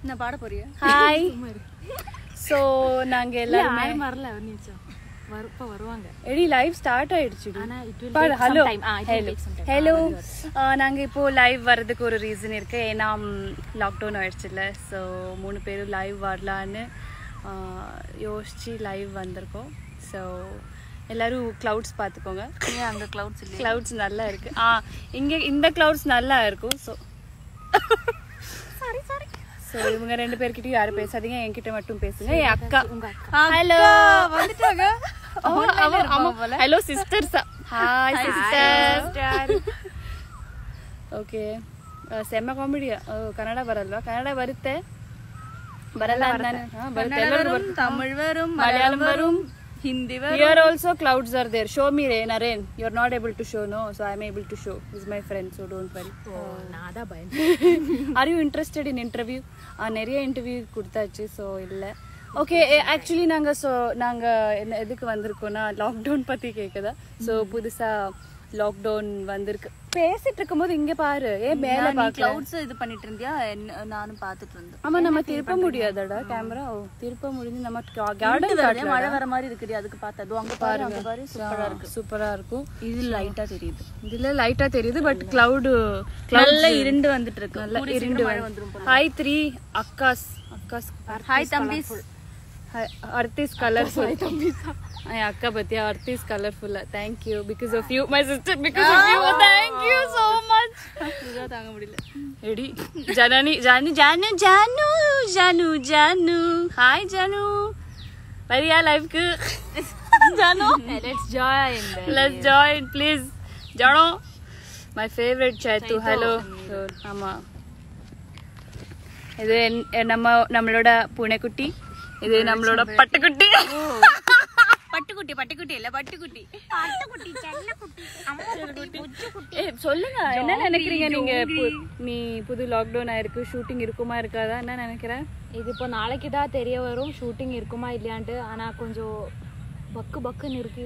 நான் பாட போறியா? ஹாய். ஸோ நாங்கள் எல்லாருமே வரல ஒரு நிமிஷம் வருவாங்க. எடி லைவ் ஸ்டார்ட் ஆயிடுச்சு. ஹலோ ஹலோ நாங்கள் இப்போது லைவ் வர்றதுக்கு ஒரு ரீசன் இருக்குது. ஏன்னா லாக்டவுன் ஆயிடுச்சுல்ல. ஸோ 3 பேரும் லைவ் வரலான்னு யோசிச்சு லைவ் வந்திருக்கோம். ஸோ எல்லோரும் க்ளவுட்ஸ் பார்த்துக்கோங்க. அங்கே க்ளவுட்ஸ் இல்லை, க்ளவுட்ஸ் நல்லா இருக்குது. இங்கே இந்த க்ளவுட்ஸ் நல்லா இருக்கும். ஸோ ஸோ இவங்க 2 பேர்கிட்டயும் யாரும் பேசாதீங்க, என்கிட்ட மட்டும் பேசுங்க. என் அக்கா ஹலோ வந்துட்டாங்க. ஹலோ சிஸ்டர்ஸா. Hi sister. ಓಕೆ ಸೆಮ್ಮ ಕಾಮಿಡಿಯಾ. ಕನ್ನಡ ಬರಲ್ವಾ? ಕನ್ನಡ ಬರುತ್ತೆ ಬರಲ್ಲ ಅಂತಾನೆ. ಬರುತ್ತೆ, ಎಲ್ಲರೂ Tamil ವரும், Malayalam ವரும், Hindi ವரும். Here also clouds are there. Show me Naren. You are not able to show, no? So I am able to show. He's my friend, so don't worry. நாதா பயன். Are you interested in interview? நிறைய interview கொடுத்தாச்சு. So இல்லை. Okay actually நாங்கள் எதுக்கு வந்திருக்கோம்னா lockdown பற்றி கேட்குதா. So புதுசாக லாக்டவுன் வந்திருக்கு. பேசிட்டு இருக்கும்போது இங்கே பாரு, ஏன் மேலே க்ளவுட்ஸ் இது பண்ணிட்டு இருந்தியா? நானும் பார்த்துட்டு இருந்தேன். ஆமாம், நம்ம திருப்ப முடியாதடா கேமரா. திருப்ப முடிஞ்சு நம்ம கார்டன் மழை வர மாதிரி இருக்குது. அதுக்கு பார்த்தது அங்கே பாருங்க, சூப்பராக இருக்கு. சூப்பராக இருக்கும். இது லைட்டாக தெரியுது, இதில் லைட்டாக தெரியுது. பட் கிளவுடு நல்லா இருண்டு வந்துட்டு இருக்கு. நல்லா இருண்டு மழை வந்துடும். ஹாய் 3 அக்காஸ். ஹாய் தம்பிஸ். Earth is colorful. Ay akka batiya, Earth is colorful. Thank you because of you, my sister. Because of you, thank you so much. Idu thaanga mudiyala. Edi Janu. Hi Janu. Variya live ku. Janu. Let's join please. Jano. My favorite Chaitu. Hello. Ama. Idu nammaloda Punekutti. இது நம்மளோட பட்டுக்குட்டி. பட்டுக்குட்டி இல்ல பட்டுக்குட்டி. சொல்லுங்க, என்ன நினைக்கிறீங்க நீங்க? நீ புது lockdown ஆயிருக்கு, ஷூட்டிங் இருக்குமா இருக்காதா, என்ன நினைக்கிறேன்? இது இப்போ நாளைக்கு தான் தெரிய வரும் ஷூட்டிங் இருக்குமா இல்லையான்ட்டு. ஆனா கொஞ்சம் பக்குன்னு இருக்கு.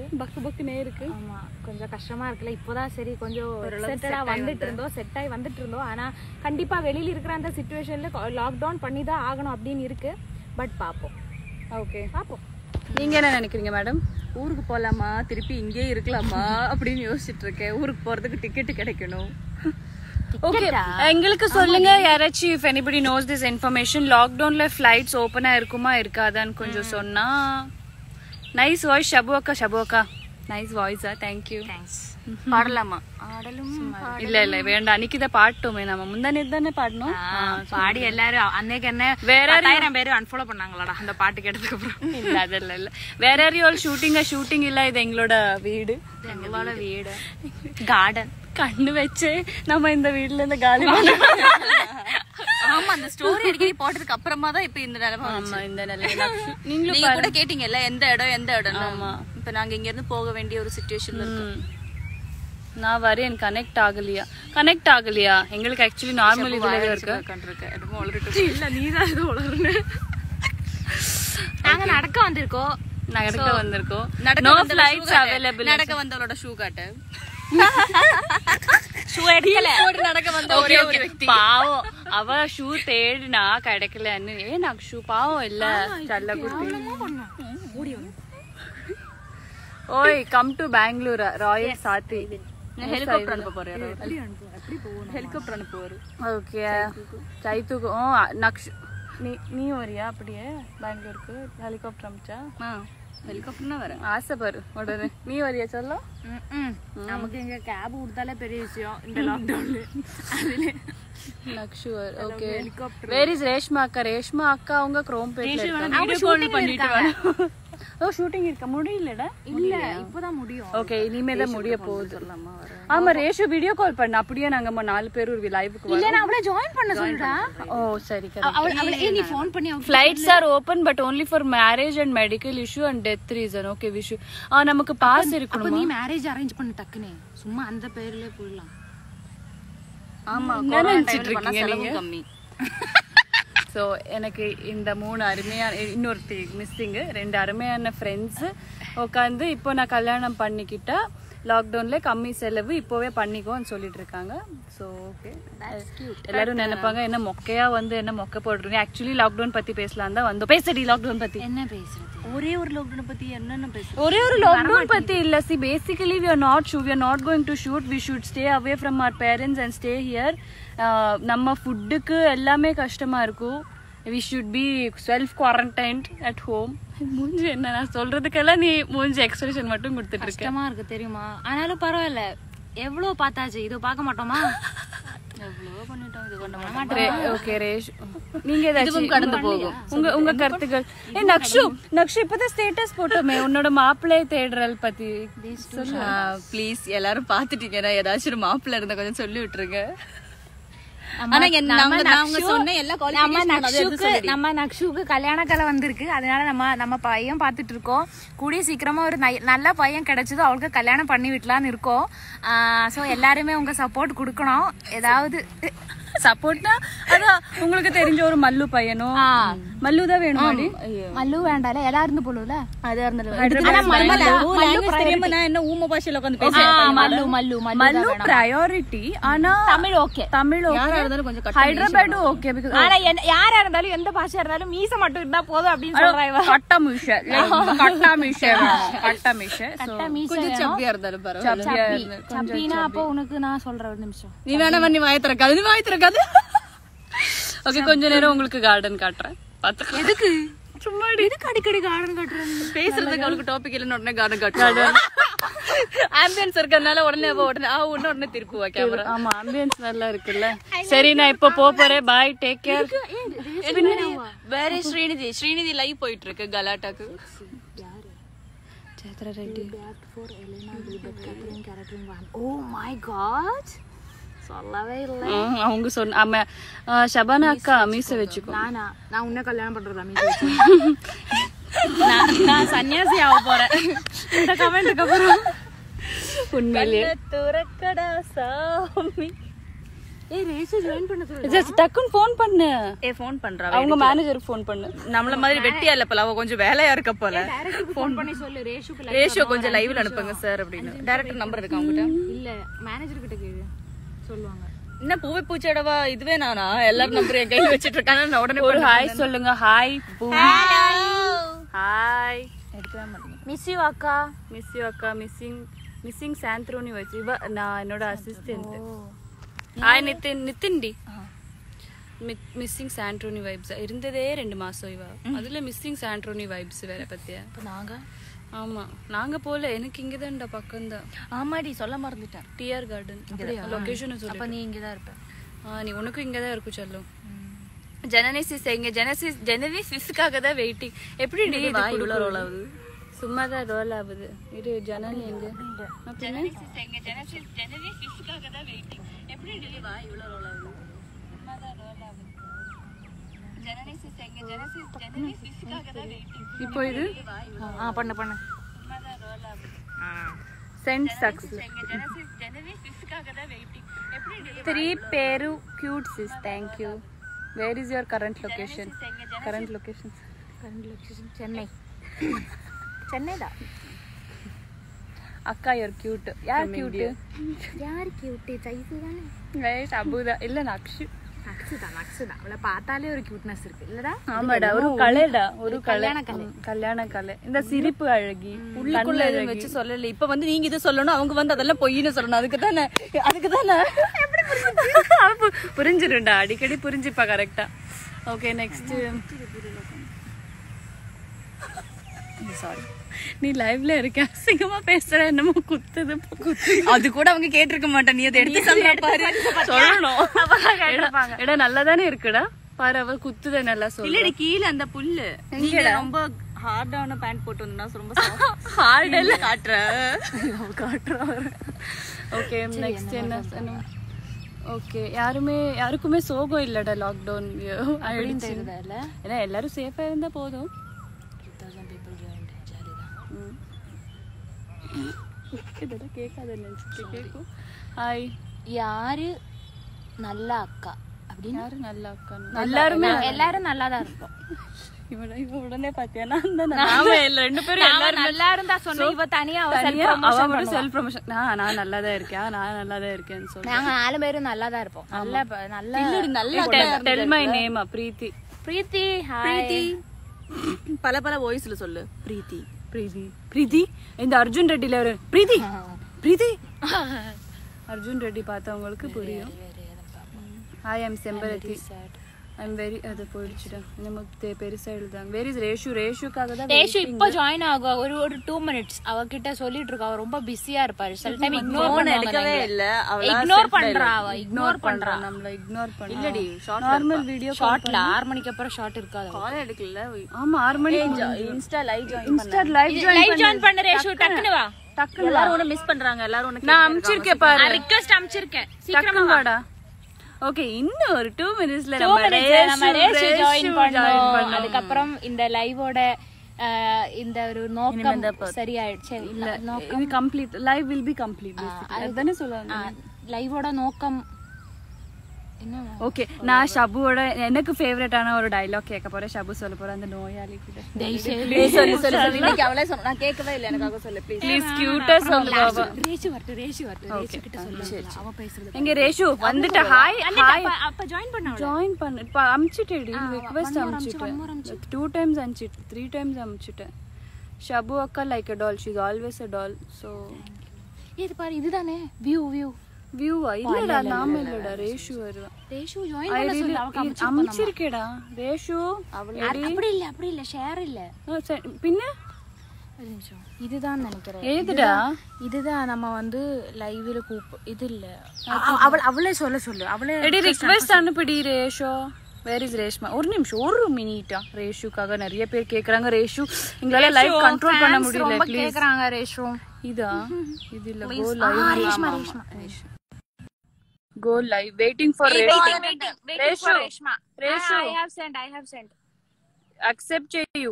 ஆமா, கொஞ்சம் கஷ்டமா இருக்குல்ல. இப்போதான் சரி கொஞ்சம் செட் ஆகி வந்துட்டு இருந்தோம். ஆனா கண்டிப்பா வெளியில இருக்கிற அந்த சிச்சுவேஷன்ல லாக்டவுன் பண்ணி தான் ஆகணும் அப்படின்னு இருக்கு. பட் பாப்போம். ஓகே பாப்போம். நீங்க என்ன நினைக்கிறீங்க மேடம்? ஊருக்கு போகலாமா, திருப்பி இங்கே இருக்கலாமா அப்படின்னு யோசிச்சுட்டு இருக்கேன். ஊருக்கு போறதுக்கு டிக்கெட் கிடைக்கணும். ஓகே, எங்களுக்கு சொல்லுங்க யாராச்சும், if anybody knows this information, லாக்டவுன்ல ஃபிளைட்ஸ் ஓப்பனா இருக்குமா இருக்காதான்னு கொஞ்சம் சொன்னா. நைஸ் வாய்ஸ் ஷபு அக்கா. நைஸ் வாய்ஸா, தேங்க்யூ. தேங்க்ஸ். பாடலாமா? இல்ல வேண்டாம். அன்னைக்கு இதை பாட்டோமே, நம்ம முந்தானே தானே பாடணும். பாடி எல்லாரும் அன்னைக்கு என்ன வேற 1000 பேர் அன்ஃபாலோ பண்ணாங்களாடா அந்த பாட்டு கேட்டதுக்கு அப்புறம். இல்ல அதெல்லாம் இல்ல. வேற யாரையும் ஷூட்டிங் இல்ல. இது எங்களோட வீடு, கார்டன். கண்ணு வச்சு நம்ம இந்த வீட்டுல இருந்து காலி. ஆமா, அந்த ஸ்டோரி அடிக்கடி போட்டதுக்கு அப்புறமா தான் இப்ப இந்த நிலைமை. ஆமா, இந்த நிலைமை. நீங்க கூட கேட்டீங்கல்ல எந்த இடம். ஆமா, இப்ப நாங்க இங்க இருந்து போக வேண்டிய ஒரு சிச்சுவேஷன்ல இருக்கு. நான் வரேன். கனெக்ட் ஆகலையா? எங்களுக்கு ஆக்சுவலி நார்மல் இதுல இருக்கு. இல்ல நீதான் இது உளறுன. நாங்க நடக்க வந்திருக்கோம். No flights available. நடக்க வந்தவளோட ஷூ காட்டு. ஷூ எடுக்கல, நடக்க வந்த ஒரே ஒரு व्यक्ति. பாவம், அவ ஷூ தேடினா கிடைக்கலன்னு. நான் ஷூ பாவம் இல்ல சல்ல குட்டி. ஓய் கம் டு பெங்களூர் ராயல் சாத்தி. ஹெலிகாப்டர் அனுப்ப போறேன். ஹெலிகாப்டர் அனுப்புவாரு. ஓகே சைத்துக்கு. நக்ஷ் நீ வரியா அப்படியே பெங்களூருக்கு? ஹெலிகாப்டர் அனுப்பிச்சா? ஹெலிகாப்டர்னா வரேன். ஆசைப்பாரு உடனே. நீ வரியா சொல்ல? நமக்கு எங்க கேப் கொடுத்தாலே பெரிய விஷயம் இந்த லாக்டவுன்ல. அதுல நக்ஷுவர். ஓகே, வேர் இஸ் ரேஷ்மா அக்கா? ரேஷ்மா அக்கா அவங்க குரோம்பேட்ல இருக்காங்க. வீடியோ கால் பண்ணிட்டு வர. ஓ ஷூட்டிங் இருக்க முடியலடா? இல்ல இப்போதான் முடியும். ஓகே, இனிமே தான் முடிய போகுது. ஆமா, ரேஷு வீடியோ கால் பண்ண. அப்படியே நாங்க 4 பேர் ஒரு லைவுக்கு வரோம். இல்ல நான் அவளை ஜாயின் பண்ண சொல்றா. ஓ சரி. அவளே நீ ஃபோன் பண்ணி flights are open but only for marriage and medical issue and death reason. Okay Vishu. நமக்கு பாஸ் இருக்கணும். அப்ப நீ மேரேஜ் அரேஞ்ச் பண்ணு டக்குனே. சும்மா அந்த பேர்லயே போயிடலாம். ஆமா, குவாரண்டைன் பண்ணா செலவு கம்மி. ஸோ எனக்கு இந்த 3 அருமையான, இன்னொருத்தி மிஸ்ஸிங்கு, 2 அருமையான ஃப்ரெண்ட்ஸு உட்காந்து இப்போ நான் கல்யாணம் பண்ணிக்கிட்டா லாக்டவுன்ல கம்மி செலவு இப்போவே பண்ணிக்கோன்னு சொல்லிட்டு இருக்காங்க. ஸோ ஓகே, எல்லாரும் நினைப்பாங்க என்ன மொக்கையா வந்து என்ன மொக்கை போடுறீங்க. ஆக்சுவலி லாக்டவுன் பத்தி பேசலாம் தான் வந்தோம். பேசடி லாக்டவுன் பத்தி. என்ன பேசுறது? ஒரே ஒரு லாக்டவுன் பத்தி என்னென்ன பேசுறது? ஒரே ஒரு லாக்டவுன் பத்தி இல்ல. C basically we are not going to shoot. We should stay away from our parents and stay here. நம்ம ஃபுட்டுக்கு எல்லாமே கஷ்டமா இருக்கும். we should be self quarantined at home. மூஞ்சி என்ன நான் சொல்றதுக்கெல்லாம் நீ மூஞ்சி எக்ஸ்பிரஷன் மட்டும் கொடுத்துட்டு இருக்க. கஷ்டமா இருக்கு தெரியுமா? ஆனாலும் பரவாயில்ல, எவ்வளவு பார்த்தாச்சு, இது பார்க்க மாட்டோமா? எவ்வளவு பண்ணிட்டோம், இது பண்ண மாட்டோம். ஓகே ரேஷ், நீங்க ஏதாச்சும் கடந்து போகும் உங்க கருத்துக்கள். நக்ஷு இப்பதான் ஸ்டேட்டஸ் போட்டோமே உன்னோட மாப்பிள்ளை தேடுறல் பத்தி ப்ளீஸ். எல்லாரும் பாத்துட்டீங்கன்னா ஏதாச்சும் ஒரு மாப்பிள்ளை இருந்தா கொஞ்சம் சொல்லி விட்டுருங்க. நம்ம நக்ஷுக்கு கல்யாண கலை வந்திருக்கு, அதனால நம்ம பையன் பாத்துட்டு இருக்கோம். கூடிய சீக்கிரமா ஒரு நல்ல பையன் கிடைச்சதோ அவளுக்கு கல்யாணம் பண்ணி விடலான்னு இருக்கோம். சோ எல்லாருமே உங்க சப்போர்ட் கொடுக்கணும். ஏதாவது சப்போர்ட்னா அதான் உங்களுக்கு தெரிஞ்ச ஒரு மல்லு பையனும் மல்லு தான் வேணும். மல்லு வேண்டால எல்லாரும் இருந்து போலும்ல. என்ன ஊம பாஷையில உட்காந்து மல்லு பிரையாரிட்டி. ஆனா தமிழ் ஓகே, ஹைதராபாடும் ஓகே. ஆனா யாரா இருந்தாலும் எந்த பாஷையா இருந்தாலும் மீச மட்டும் இருந்தா போதும் அப்படின்னு சொல்றாங்க. சப்பினா அப்போ உனக்கு நான் சொல்றேன் ஒரு நிமிஷம். நீ வேணா பண்ணி வாய திறக்காது. ஓகே, கொஞ்ச நேரம் உங்களுக்கு கார்டன் காட்டுறேன். பாத்துக்க. எதுக்கு சும்மா எதுக்கு அடிக்கடி கார்டன் காட்டுறேன்? பேசுறதுக்கு அவளுக்கு டாபிக் இல்லைன்னு உடனே கார்டன் காட்டுறாங்க. ஆம்பியன்ஸ் இருக்கறனால உடனே திருப்புவா கேமரா. ஆமா, ஆம்பியன்ஸ் நல்லா இருக்குல்ல. சரி, நான் இப்ப போறேன். Bye, take care. வேற ஸ்ரீநிதி லைவ் போயிட்டு இருக்கு கலாட்டாக்கு. Chaitra Reddy. Oh my god, சொல்லவே இல்லை. அவங்க சொன்ன ஷபானா அக்கா மீச வச்சுக்கோ. நான் உன்ன கல்யாணம் பண்றதா மீச? நான் சன்னியாசி ஆக போறேன் இந்த கமெண்ட்டுக்கு அப்புறம். உண்மையிலேயே துறக்கடா சாமி. டக்குன்னு போன் பண்ணு. போன் பண்றா, அவங்க மேனேஜருக்கு போன் பண்ணு. நம்மள மாதிரி வெட்டியா இல்ல போல, அவ கொஞ்சம் வேலையா இருக்க போல. போன் பண்ணி சொல்லு ரேஷியோ கொஞ்சம் லைவ்ல அனுப்புங்க சார் அப்படின்னு. டைரக்டர் நம்பர் இருக்கா உங்ககிட்ட? இல்ல, மேனேஜர் கிட்ட கேளு, சொல்லுவாங்க. என்ன பூவை பூச்சடவா இதுவே நானா? எல்லாரும் நம்பர் என் கையில வச்சிட்டு இருக்காங்க. நான் உடனே ஒரு ஹாய் சொல்லுங்க. ஹாய் பூ. ஹாய். எடுக்கவே மாட்டீங்க. மிஸ் யூ அக்கா. மிஸ்ஸிங் சாந்த்ரோனி வச்சு இவ நான் என்னோட அசிஸ்டன்ட். ஹாய் நிதின் டி. மிஸ்ஸிங் சாண்ட்ரோனி வைப்ஸ் இருந்ததே 2 மாசம் இவ. அதுல மிஸ்ஸிங் சாண்ட்ரோனி வைப்ஸ் வேற பத்தியா. நாங்க ஆமா, நாங்க போல. எனக்கு இங்கதான்டா பக்கம் தான். ஆமாடி, சொல்ல மறந்துட்டேன். டிஆர் கார்டன் லொகேஷன் சொல்லு. அப்ப நீ இங்க தான் இருப்ப. நீ உனக்கு இங்க தான் இருக்கும் செல்லும். ஜெனசிஸ் எங்க? ஜெனசிஸ்க்காக தான் வெயிட்டிங். எப்படி இவ்வளவு ரோல் ஆகுது? சும்மா தான் ரோல் ஆகுது. இது ஜனல் எங்க? இப்போ இது பண்ணு சென்ட் சக்சஸ் 3 பேரு cute sis. thank you. where is your current location? current location Chennai தான். அக்கா you're cute. யார் cute? யார் cute? சைசு தானே. guys அபுதா இல்ல நக்ஷு. நக்ஸுதான். அவளை பார்த்தாலே ஒரு கியூட்னஸ் இருக்கு இல்லடா? ஆமாடா, ஒரு கலைடா, ஒரு கல்யாண கலை. இந்த சிரிப்பு அழகி உள்ளுக்குள்ள வச்சு சொல்லல. இப்ப வந்து நீங்க இது சொல்லணும், அவங்க வந்து அதெல்லாம் பொய்ன்னு சொல்லணும். அதுக்கு தானே புரிஞ்சிருண்டா, அடிக்கடி புரிஞ்சுப்பா கரெக்டா. Okay, next. சாரி, நீ லைவ்ல இருக்க, அசிங்கமா பேசுற, என்னமோ குத்துது. அது கூட அவங்க கேட்டிருக்க மாட்டேன். நீ அதை எடுத்து சொல்ல பாரு. சொல்லணும். எடா நல்லாதானே இருக்குடா பாரு. அவ குத்துத நல்லா சொல்லு. இல்லடி, கீழே அந்த புல்லு. நீங்க ரொம்ப ஹார்டான பேண்ட் போட்டு வந்தா ரொம்ப ஹார்ட் இல்ல காட்டுறா. ஓகே, நெக்ஸ்ட் என்ன? ஓகே, யாருக்குமே சோகம் இல்லடா லாக்டவுன் ஆயிடுச்சு. ஏன்னா எல்லாரும் சேஃபா இருந்தா போதும். யாரு நல்ல அக்கா அப்படின்னு யாரு நல்ல அக்கா? எல்லாரும் நல்லா தான் இருப்போம். உடனே பாத்தியா ரெண்டு பேரும் எல்லாரும் நல்லா இருந்தா சொன்ன இவ தனியா செல்ஃப் ப்ரமோஷன். நான் நல்லா தான் இருக்கேன், நான் நல்லா தான் இருக்கேன்னு சொல்லி நாங்க 4 பேரும் நல்லா தான் இருப்போம். நல்ல டெல் மை நேம். பிரீத்தி. பிரீத்தி. பிரீத்தி பல பல வாய்ஸ்ல சொல்லு. பிரீத்தி பிரீத்தி பிரீத்தி. இந்த அர்ஜுன் ரெட்டில ஒரு பிரீத்தி பிரீத்தி. அர்ஜுன் ரெட்டி பார்த்தவங்களுக்கு புரியும். I am Sembaruthi. I am very அது போயிடுச்சுடா. நமக்கு பெருசா எழுதாங்க. Where is rash? ரேஷுக்காக தான். ரேஷு இப்போ ஜாயின் ஆக ஒரு 2 minutes அவகிட்ட சொல்லிட்டு இருக்கா. அவ ரொம்ப பிஸியா இருப்பாரு. சில டைம் இக்னோர் எடுக்கவே இல்ல. இக்னோர் பண்றா. அவ இக்னோர் பண்றா. நம்மள இக்னோர் பண்ணா. இல்லடி நார்மல் வீடியோ ஷார்ட்ல 6 மணிக்கு அப்புறம் ஷார்ட் இருக்காது. கால் எடுக்கல. ஆமா 6 மணி. Insta live join insta live join பண்ண. ரேஷு டக்குனு வா. டக்குனு எல்லாரும் உன்னை மிஸ் பண்றாங்க. எல்லாரும் உன்னை நான் அம்ச்சிருக்கேன் பாரு. ரிக்வெஸ்ட் அம்ச்சிருக்கேன். சீக்கிரமா வாடா. ஓகே, இன்னும் ஒரு 2 minutesல நம்ம ரேஷு ஜாயின் பண்ணோம். அதுக்கு அப்புறம் இந்த லைவோட இந்த ஒரு நோக்கம் சரியாயிடுச்சு. இல்ல நோக்கம் complete. Live will be complete. அதுதானே சொல்லுவாங்க. லைவோட நோக்கம் என்ன? ஓகே, நான் ஷபுவோட எனக்கு ஃபேவரட்டான ஒரு டயலாக் கேட்க போறேன். ஷபு சொல்ல போற அந்த நோயாளி கிட்ட. சொல்லு. இன்னைக்கு அவளே சொன்னா. நான் கேட்கவே இல்ல. எனக்காக சொல்லு ப்ளீஸ். ப்ளீஸ் கியூட்டா சொல்லு பாபா. ரேஷு வரட்டு. ரேஷு கிட்ட சொல்லு. அவ பேசுறது. எங்க ரேஷு வந்துட்ட. Hi hi. அப்ப ஜாயின் பண்ணா. ஜாயின் பண்ணு. அம்ச்சிட்டேடி. ரிக்வெஸ்ட் அம்ச்சிட்டேன். 2 times அம்ச்சிட்டேன். 3 times அம்ச்சிட்டேன். ஷபு அக்கா like a doll. She is always a doll. So இது பாரு, இதுதானே வியூ வியூவா? இல்லடா, நாம இல்லடா. ரேஷு வருவா. ரேஷு ஜாயின் பண்ண சொல்லு. அவ அம்ச்சிருக்கேடா. ரேஷு அப்படி இல்ல ஷேர் இல்ல. பின்ன ஒரு நிமிஷம். இதுதான் நினைக்கிறேன். ஏதுடா? இதுதான் நம்ம வந்து லைவ்ல இது இல்ல. அவளே சொல்லு. அவளே ரிக்வெஸ்ட் அனுப்பிடி. Reshu where is Reshma? ஒரு நிமிஷம், ஒரு மினிட்டா. ரேஷுக்காக நிறைய பேர் கேக்குறாங்க. ரேஷு எங்களால லைவ் கண்ட்ரோல் பண்ண முடியல. ப்ளீஸ் கேக்குறாங்க. ரேஷு இதா? இது இல்ல. Go live. Reshma go live. Waiting for Reshu. I have sent. Accept you.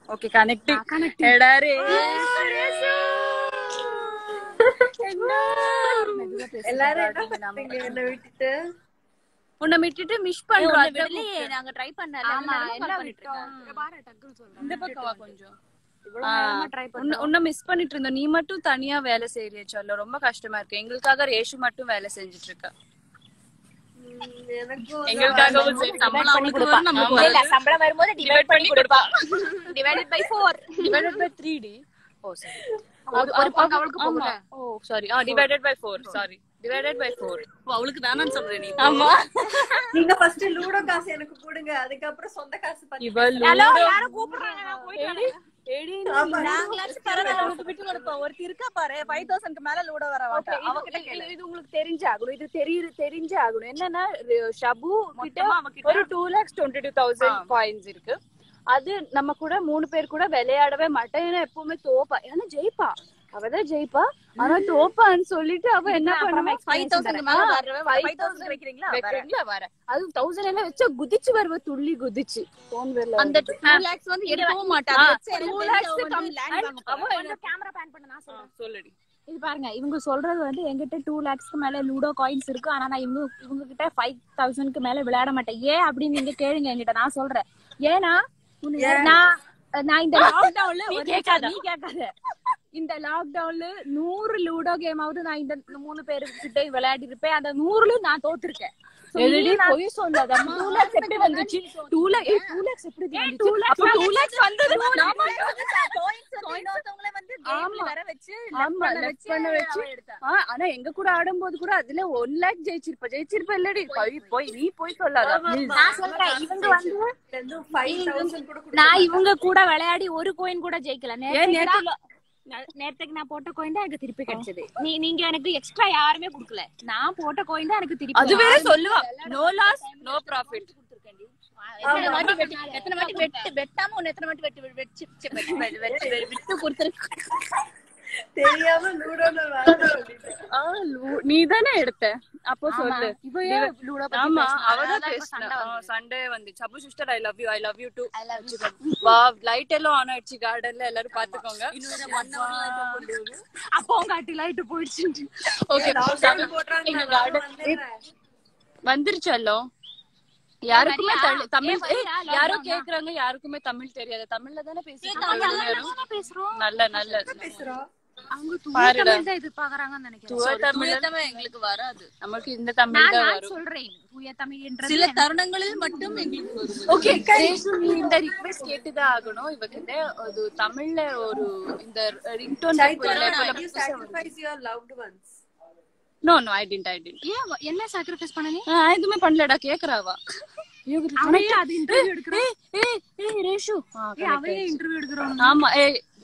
Okay, connecting. Eda Reshu. எல்லாரும் என்ன விட்டுட்டு உன்னை விட்டுட்டு மிஸ் பண்றோம். நாங்க ட்ரை பண்ணல. ஆமா, எல்லாம் விட்டோம். பாரு டக்குனு சொல்றேன். இந்த பக்கவா கொஞ்சம். உன்னை மிஸ் பண்ணிட்டு இருந்தோம். நீ மட்டும் தனியா வேலை செய்யறிய. சொல்ல ரொம்ப கஷ்டமா இருக்கு. எங்களுக்காக ரேஷு மட்டும் வேலை செஞ்சுட்டு இருக்கா. எங்களுக்காக சம்பளம் வரும்போது டிவைட் பண்ணி கொடுப்பா. Divided by 4 divided by 3D. Oh சரி, ஒரு பங்கு அவளுக்கு போகுது. Oh sorry, divided by 4. Sorry, divided by 4. அவளுக்கு வேணாம்னு சொல்றேன் நீ. ஆமா, நீங்க ஃபர்ஸ்ட் லூடோ காசு எனக்கு கொடுங்க, அதுக்கு அப்புறம் சொந்த காசு பண்ணி. ஹலோ, யார கூப்பிடுறாங்க? நான் போயிட்டேன். நாங்களாச்சும் பரவாயில்ல, அவளுக்கு விட்டு கொடுப்போம். ஒருத்தி இருக்கா பாரு, 5000க்கு மேல லூடோ வர மாட்டா. அவகிட்ட இது உங்களுக்கு தெரிஞ்சாகணும். இது தெரிஞ்சாகணும். என்னன்னா ஷபு கிட்ட ஒரு 2,22,000 காயின்ஸ் இருக்கு. அது நம்ம கூட 3 பேர் கூட விளையாடவே மாட்டேன். ஏன்னா எப்பவுமே தோப்பா. ஏன்னா ஜெயிப்பா, அவதான் ஜெயிப்பா. ஆனா தோப்பான்னு சொல்லிட்டு அவ என்ன பண்ணுவா, 5000 மேல வரவே 5000 வைக்கிறீங்களா வர. அது 1000 எல்லாம் வச்சா குதிச்சு வருவ, துள்ளி குதிச்சு. போன் வரல. அந்த 2 lakhs வந்து எடுக்கவும் மாட்டாங்க. 2 lakhs கேமரா பேன் பண்ண நான் சொல்றேன். சொல்லுடி. இது பாருங்க, இவங்க சொல்றது வந்து என்கிட்ட 2 lakhsக்கு மேல லூடோ காயின்ஸ் இருக்கு. ஆனா நான் இவங்க கிட்ட 5000க்கு மேல விளையாட மாட்டேன். ஏன் அப்படின்னு நீங்க கேளுங்க என்கிட்ட. நான் சொல்றேன் ஏன்னா நான் இந்த லாக்டவுன்ல நீ கேட்காத இந்த லாக்டவுன்ல 100 லூடோ கேம் ஆவது நான் இந்த 3 பேருக்கிட்ட விளையாடி இருப்பேன். அந்த 100ல நான் தோத்துருக்கேன். போய் சொல்லாதம்மா. 2 lakhs எப்படி வந்துச்சு? 2 lakhs எப்படி வந்துச்சு? 2 lakhs வந்தது இன்னொருத்தவங்களே வந்து கேம்ல வர வச்சு பண்ண வச்சு. ஆனா எங்க கூட ஆடும்போது கூட அதுல 1 lakh ஜெயிச்சிருப்ப இல்லடி. போய் நீ போய் சொல்லாத. நான் சொல்றேன், இவங்க வந்து 5000 கொடுக்க. நான் இவங்க கூட விளையாடி ஒரு கோயின் கூட ஜெயிக்கல. நேரத்துக்கு நான் போட்ட கோயின் தான் எனக்கு திருப்பி கிடைச்சது. நீங்க எனக்கு எக்ஸ்ட்ரா யாருமே குடுக்கல. நான் போட்ட கோயின் தான் எனக்கு திருப்பி. அது வேற சொல்லுவா, நோ லாஸ் நோ ப்ராஃபிட். எத்தனை வாட்டி வெட்டாம உன்னை எத்தனை வாட்டி விட்டு கொடுத்துருக்கு. தெரியாம லூடோல வாங்க. நீ தானே எடுத்த அப்போ சொல்லு. ஆமா, அவதான் பேசினா. சண்டே வந்து Sabu sister I love you too. Wow, light எல்லாம் ஆன் ஆயிடுச்சு கார்டன்ல. எல்லாரும் பாத்துக்கோங்க. அப்போ காட்டி லைட் போயிடுச்சு. ஓகே, எங்க கார்டன் வந்துருச்சல்லோ. யாருக்குமே தமிழ் யாரோ கேக்குறாங்க, யாருக்குமே தமிழ் தெரியாது. தமிழ்ல தானே பேசுறோம். நல்ல நல்ல பேசுறோம். அவங்க தூய தமிழ் தான் எதிர்பார்க்கறாங்கன்னு நினைக்கிறேன். தமிழ் எங்களுக்கு வராது. நமக்கு இந்த தமிழ் தான் வரும். சொல்றேன் தூய தமிழ்ன்றது சில தருணங்களில் மட்டும் எங்களுக்கு வரும். ஓகே, நீ இந்த ரிக்வெஸ்ட் கேட்டுதான் ஆகணும். இவகிட்ட அது தமிழ்ல ஒரு இந்த ரிங்டோன் No, I didn't. என்ன sacrifice பண்ண நீ? எதுவுமே பண்ணலடா, கேக்குறாவா? அவையே அது இன்டர்வியூ எடுக்கறா. ரேஷு அவையே இன்டர்வியூ எடுக்கறோம். ஆமா,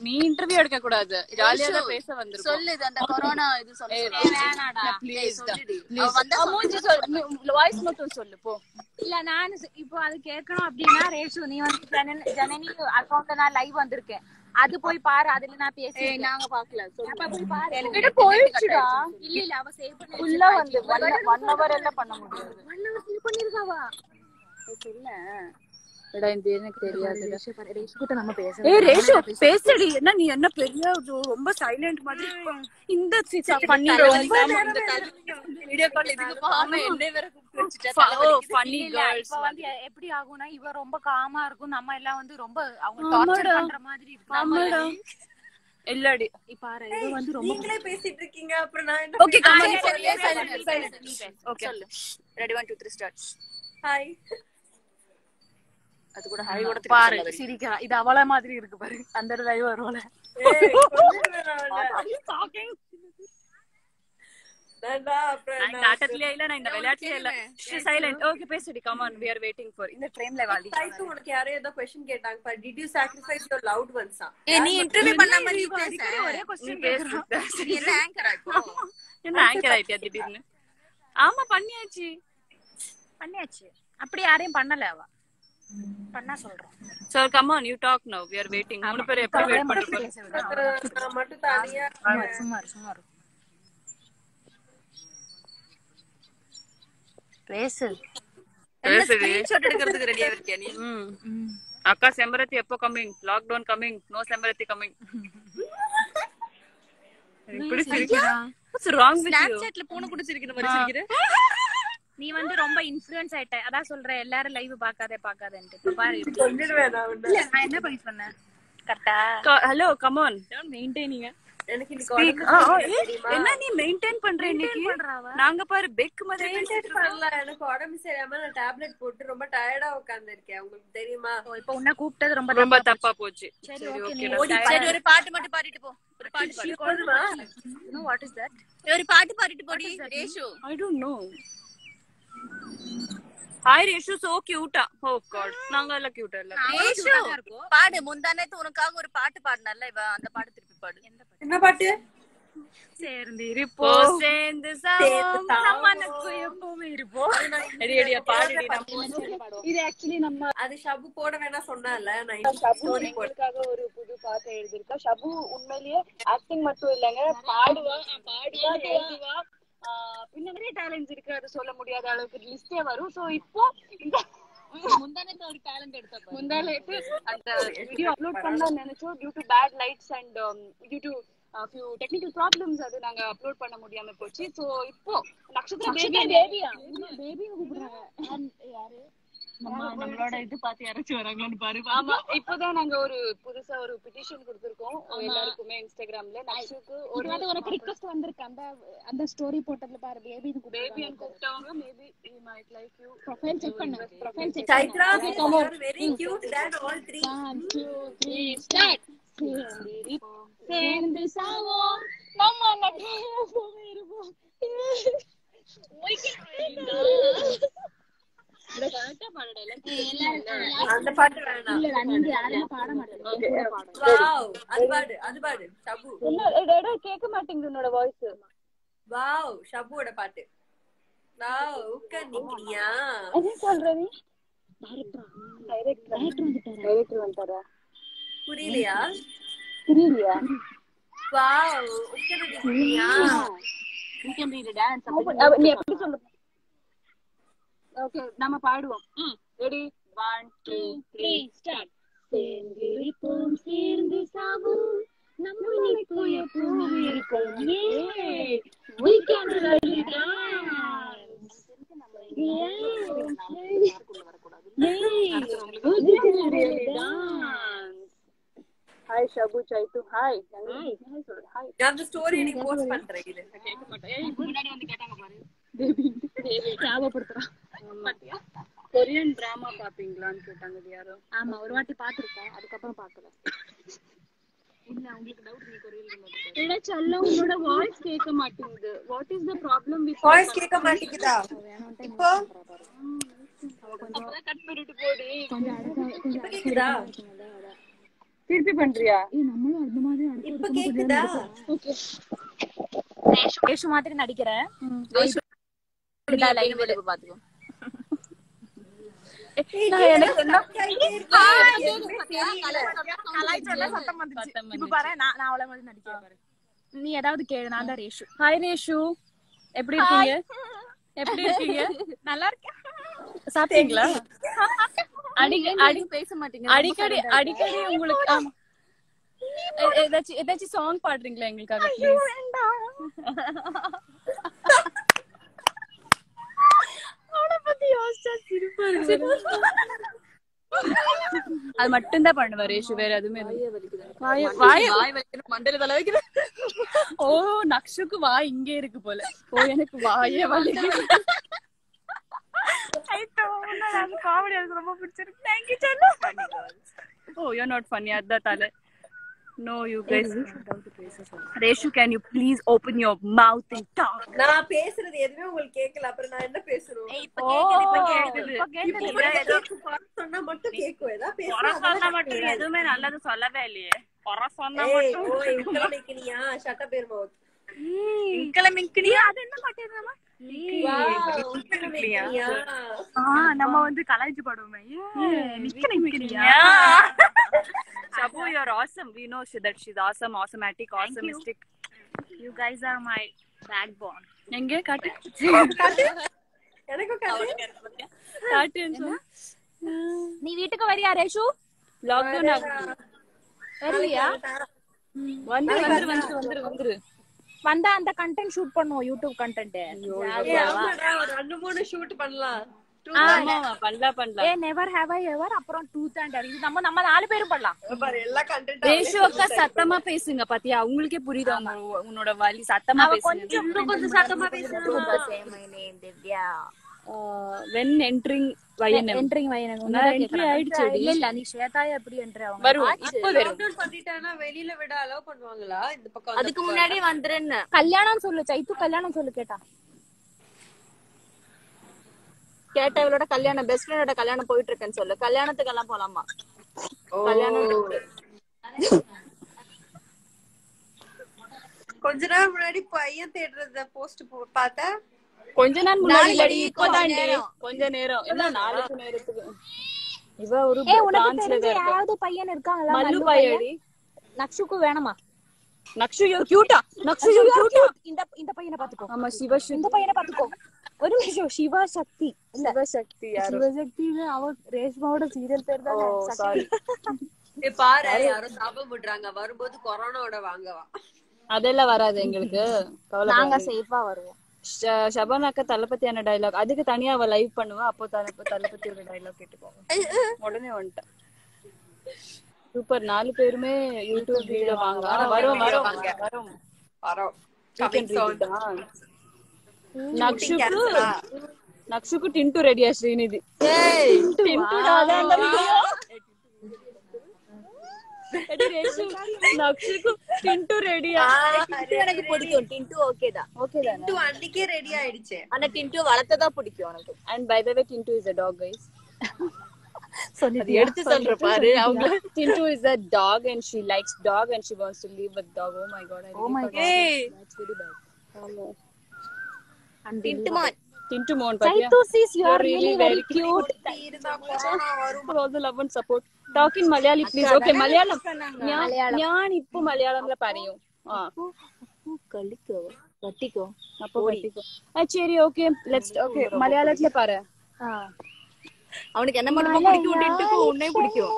நீ இன்டர்வியூ எடுக்க கூடாது. ஜாலியா தான் பேச வந்திருக்கோம். சொல்லு, அந்த கொரோனா இது சொல்லு. வேணாடா ப்ளீஸ். அவ வந்தா மூஞ்சி சொல்லு, வாய்ஸ் மட்டும் சொல்லு போ. இல்ல நான் இப்போ அது கேட்கணும் அப்படினா ரேஷு நீ வந்து ஜனனி அக்கவுண்ட்ல நான் லைவ் வந்திருக்கேன். அது போய் பாரு, அதுல நான் பேசிட்டேன். நாங்க பாக்கல. அப்ப போய் பாரு. எனக்கு போயிடுச்சுடா. இல்ல அவ சேவ் பண்ணி உள்ள வந்து 1 hour எல்லாம் பண்ண முடியாது. 1 hour சேவ் பண்ணிருக்காவா? இல்ல எடா, இந்த எனக்கு தெரியாது. ரேஷு கிட்ட நம்ம பேசணும். ரேஷு பேசுடி. என்ன நீ என்ன பெரிய ரொம்ப சைலண்ட் மாதிரி இந்த பண்ணிரோம். வீடியோ கால் இதுக்கு பாம என்ன வேற கூப்பிட்டு வச்சிட்டா. ஃபன்னி கேர்ள்ஸ் வந்து எப்படி ஆகும்னா இவ ரொம்ப காமா இருக்கும், நம்ம எல்லாம் வந்து ரொம்ப அவங்க டார்ச்சர் பண்ற மாதிரி இருக்கு. இல்லடி பாரு, இது வந்து ரொம்ப நீங்களே பேசிட்டு இருக்கீங்க. அப்புறம் நான் என்ன? ஓகே, ஓகே சொல்லு. Ready 1 2 3 start. ஹாய். அது கூட ஹாய் கூட பாரு சிரிக்கிறா. இது அவள மாதிரி இருக்கு பாரு, அந்த லைவ் வருவல. நாட்டத்திலே இல்ல, நான் இந்த விளையாட்டுல இல்ல. சைலண்ட். ஓகே பேசுடி. Come on, we are waiting for இந்த ட்ரெயின்ல வாடி. உனக்கு யாரோ ஏதோ क्वेश्चन கேட்டாங்க பாரு. did you sacrifice your loved ones? நீ இன்டர்வியூ பண்ணாம நீ பேச ஒரே क्वेश्चन கேக்குற. நீ என்ன ஆங்கர் ஆயிட்டோ? என்ன ஆங்கர் ஆயிட்டியா திடீர்னு? ஆமா பண்ணியாச்சு. அப்படி யாரையும் பண்ணல அவ. பண்ணா சொல்றோம். So come on, you talk now. We are waiting. மூணு பேர் எப்படி வெயிட் பண்றோம்? நான் மட்டும் தாலியா சும்மா பேசு. ஸ்கிரீன்ஷாட் எடுக்கிறதுக்கு ரெடியா இருக்கியா நீ? அக்கா செம்பரத்தி எப்போ coming? Lockdown coming? No Sembaruthi coming? இப்படி சிரிக்கிறா. What's wrong with you? Snapchatல போன கூட சிரிக்கிற மாதிரி சிரிக்கிற. நீ வந்து ரொம்ப இன்ஃப்ளூயன்ஸ் ஆயிட்ட. அதான் சொல்றேன், எல்லாரும் லைவ் பாக்காதேன்ட்டு. இப்ப பாரு சொல்லிடுவேன் நான். இல்ல நான் என்ன பண்ணி சொன்னேன் கரெக்ட்டா? Hello come on, don't maintaining. எனக்கு இன்னைக்கு என்ன நீ மெயின்டெய்ன் பண்ற? இன்னைக்கு நாங்க பாரு பெக் மாதிரி மெயின்டெய்ன் பண்ணல. எனக்கு உடம்பு சரியாம நான் டேப்லெட் போட்டு ரொம்ப டயர்டா உட்கார்ந்திருக்கேன். உங்களுக்கு தெரியுமா? இப்போ உன்ன கூப்பிட்டது ரொம்ப தப்பா போச்சு. சரி ஓகே, சரி ஒரு பாட்டு மட்டும் பாடிட்டு போ. ஒரு பாட்டு பாடு. No what is that? ஒரு பாட்டு பாடிட்டு போடி Reshu. I don't know. Hi Reshu, so கியூட்டா. ஓ காட், நாங்க எல்லாம் கியூட்டா இல்ல. ரேஷு பாடு. முந்தானேத்து உனக்காக ஒரு பாட்டு பாடுனல்ல இவ, அந்த பாட்டு திருப்பி பாடு. என்ன பாட்டு? சேர்ந்து இருப்போம், சேர்ந்து சாவோம், நமக்கு எப்பவுமே இருப்போம். ரெடியா பாடுடி. நம்ம இது एक्चुअली நம்ம அது ஷபு போட வேணா சொன்னால. நான் ஸ்டோரி போடுறதுக்காக ஒரு புது பாட்டு எழுதிருக்கா. ஷபு உண்மையிலேயே ஆக்டிங் மட்டும் இல்லங்க, பாடுவா எழுதுவா. பின்ன நிறைய டேலண்ட்ஸ் இருக்கு, அது சொல்ல முடியாத அளவுக்கு லிஸ்டே வரும். சோ இப்போ இந்த முந்தானேத்து ஒரு டேலண்ட் எடுத்தப்ப முந்தானேத்து அந்த வீடியோ அப்லோட் பண்ணலாம்னு நினைச்சோம். Due to bad lights and due to few technical problems அது நாங்க அப்லோட் பண்ண முடியாம போச்சு. சோ இப்போ நட்சத்திர பேபியா கூப்பிடுறாங்க. யாரு நம்மளோட இது பார்த்து யாராச்சும் வராங்களான்னு பாரு. ஆமா, இப்பதான் நாங்க ஒரு புதுசா ஒரு பெட்டிஷன் கொடுத்திருக்கோம் எல்லாருக்குமே இன்ஸ்டாகிராம்ல. நக்ஷுக்கு ஒரு உனக்கு ரிக்வெஸ்ட் வந்திருக்கு. அந்த ஸ்டோரி போட்டதுல பாரு, பேபின்னு கூப்பிட்டவங்க maybe you might like you. Profile check பண்ணு. Profile check Chaitra very cute that all three. 1 2 3 start. சேர்ந்து சாவோம், நம்ம எப்பவுமே இருப்போம். அந்த பாட்டு வேணாம். இல்ல ரெண்டு யாரும் பாட மாட்டாங்க. வாவ், அது பாடு ஷபு. என்னடா கேட்க மாட்டேங்குது உன்னோட வாய்ஸ். வாவ், ஷபுவோட பாட்டு. வாவ், உக்கனியா என்ன சொல்ற நீ? டைரக்டர் வந்துட்டாரா? புரியலையா? Wow, உக்கனியா. You can read a dance. நீ எப்படி சொல்ற? ஓகே, நாம பாடுவோம். Ready 1 2 3 start. சேர்ந்து இருப்போம், சேர்ந்து சாவோம், நமக்கு எப்பவும் இருப்போம். we can really dance. Hi Shabu சைத்து hi hi நான் அந்த ஸ்டோரி நீ போஸ்ட் பண்றேன் இது கேட்க மாட்டேன். ஏய் முன்னாடி வந்து கேட்டாங்க பாரு பேபி ஞாபகப்படுத்துறான் பாத்தியா கொரியன் டிராமா பாப்பீங்களான்னு கேட்டாங்க யாரோ. ஆமா ஒரு வாட்டி பாத்துருக்கேன் அதுக்கப்புறம் பாக்கல. இல்ல உங்களுக்கு டவுட் நீ கொரியன் இல்ல சொல்ல உங்களோட வாய்ஸ் கேட்க மாட்டேங்குது. What is the problem with voice கேட்க மாட்டேங்குதா இப்போ கொஞ்சம் கட் பண்ணிட்டு போடி இப்ப கேக்குதா திருப்பி பண்றியா? நம்மளும் அந்த மாதிரி இப்ப கேக்குதா ஓகே ரேஷு மாதிரி நடிக்கிறேன். லைன் போட்டு பாத்துக்கோ. நீ ஏதாவது கேளு. நான் தான் ரேஷு. ஹாய் ரேஷு, எப்படி இருக்கீங்க? எப்படி இருக்கீங்க? நல்லா இருக்கேன். சாப்பிட்டீங்களா? அடிக்கடி பேச மாட்டீங்க. அடிக்கடி உங்களுக்கு ஏதாச்சும் சாங் பாடுறீங்களா எங்களுக்காக? அது மட்டும் தான் பண்ணுவேன் ரேஷு, வேற எதுவுமே மண்டல தலை வைக்கிற. ஓ நக்ஷுக்கு வாய் இங்க இருக்கு போல. ஓ எனக்கு வாயே வலிக்குது. காமெடி எனக்கு ரொம்ப பிடிச்சிருக்கு. தேங்க்யூ சொல்லு. ஓ யூ ஆர் நாட் ஃபன்னி அதான் தலை. No, you guys. Reshu, can you please open your mouth and talk? நான் பேசுறது எதுவுமே உங்களுக்கு கேட்கல. அப்புறம் நான் என்ன பேசணும்? இப்ப கேக்குது. சொன்னா மட்டும் கேக்கும். ஏதா சொன்னா மட்டும் எதுவுமே நல்லது சொல்லவே இல்லையே. சொன்னா மட்டும் பேசுறீங்க. Shut up your mouth. இன்கலமிங்க்னியா அது என்ன மாட்டேறமா? நம்ம வந்து கலாய்ச்சி பாடுவோமே. Shabu, you're awesome. We know that she's awesome, awesomatic, awesomistic. You guys are my backbone. எங்க காட்டு எனக்கு காட்டு. நீ வீட்டுக்கு வரியா ரேஷு? லாக்டவுன் வரியா? வந்துரு வந்தா அந்த கண்டென்ட் ஷூட் பண்ணுவோம், யூடியூப் கண்டென்ட். ஒரு 2-3 ஷூட் பண்ணலாம். பண்ணலாம். ஏ நெவர் ஹேவ் ஐ எவர் அப்புறம் ட்ரூத் அண்ட் டேர். இது நம்ம 4 பேரும் பண்ணலாம். பாரு எல்லா கண்டென்ட். ரேஷு அக்கா சத்தமா பேசுங்க பாத்தியா? உங்களுக்கே புரியுதா உன்னோட வலி? சத்தமா பேசுங்க. கொஞ்சம் சத்தமா பேசுங்க. Say my name Divya. when entering YNM. entering YNM. Entry ஆயிடுச்சு. இல்ல நீ ஸ்வேதாயா எப்படி என்ட்ரி ஆகும்? வரும் இப்போ வரும். லாக்டவுன் பண்ணிட்டானா வெளியில விட அலோவ் பண்ணுவாங்களா இந்த பக்கம்? அதுக்கு முன்னாடி வந்துறேன்னு கல்யாணம் சொல்லு சைத்து. கல்யாணம் சொல்லு. கேட்டா இவளோட கல்யாணம் பெஸ்ட் ஃப்ரெண்டோட கல்யாணம் போயிட்டு இருக்கேன்னு சொல்லு. கல்யாணத்துக்கு எல்லாம் போலாமா? கல்யாணம் கொஞ்ச நாள் முன்னாடி பையன் தேடுறத போஸ்ட் பார்த்தா கொஞ்ச நாள் முன்னாடி இல்லடி, இப்பதாண்டி கொஞ்ச நேரம். என்ன நாளைக்கு நேரத்துக்கு இவ ஒரு பிரான்ஸ்ல யாராவது பையன் இருக்காங்களா? மல்லு பையடி. நக்ஷுக்கு வேணுமா? நக்ஷு யூ கியூட்டா. நக்ஷு யூ கியூட்டா. இந்த பையனை பாத்துக்கோ. ஆமா சிவசக்தி. இந்த பையனை பாத்துக்கோ. ஒரு நிமிஷம். சிவசக்தி. சிவசக்தி யாரு? சிவசக்தி அவ ரேஷ்மாவோட சீரியல் பேர் தான். சாரி. பாரு யாரோ சாபம் போடுறாங்க. வரும்போது கொரோனாவோட வாங்கவா. அதெல்லாம் வராது எங்களுக்கு. நாங்க சேஃபா வருவோம். ஷபானாக்கா தளபதியான டைலாக் அதுக்கு தனியா அவ லைவ் பண்ணுவா. அப்போ தளபதியோட டைலாக் கேட்டுப்போம். உடனே வந்துட்டேன். சூப்பர். 4 பேருமே யூடியூப் வீடியோ வாங்க. வரும் வரும் வரும் வரோம். நக்ஷுக்கு டின்டு ரெடியா ஸ்ரீநிதி? நக்ஷுக்கு டின்டு ரெடியா? எனக்கு பிடிக்கும். டின்டு ஓகே தான். டின்டு அன்னைக்கே ரெடி ஆயிடுச்சு. ஆனா டின்டு வளர்த்ததா பிடிக்கும் எனக்கு. And by the way Tintu is a dog guys. சொல்லி எடுத்து சொல்ற பாரு. அவங்க Tintu is a dog and she likes dog and she wants to live with dog. Oh my god. That's very bad. Tintu Mon patia. You are really very cute. Also love and support. Talk in Malayali please. Okay Malayalam. ഞാൻ ഇപ്പോ മലയാളംல പറയും. കളിക്കോ കട്ടിക്കോ அப்போ கட்டிக்கோ. சரி okay let's okay மலையாளத்துல பாரு. அவனுக்கு என்ன மட்டும் பிடிக்கும். டின்டுக்கு உன்னை பிடிக்கும்.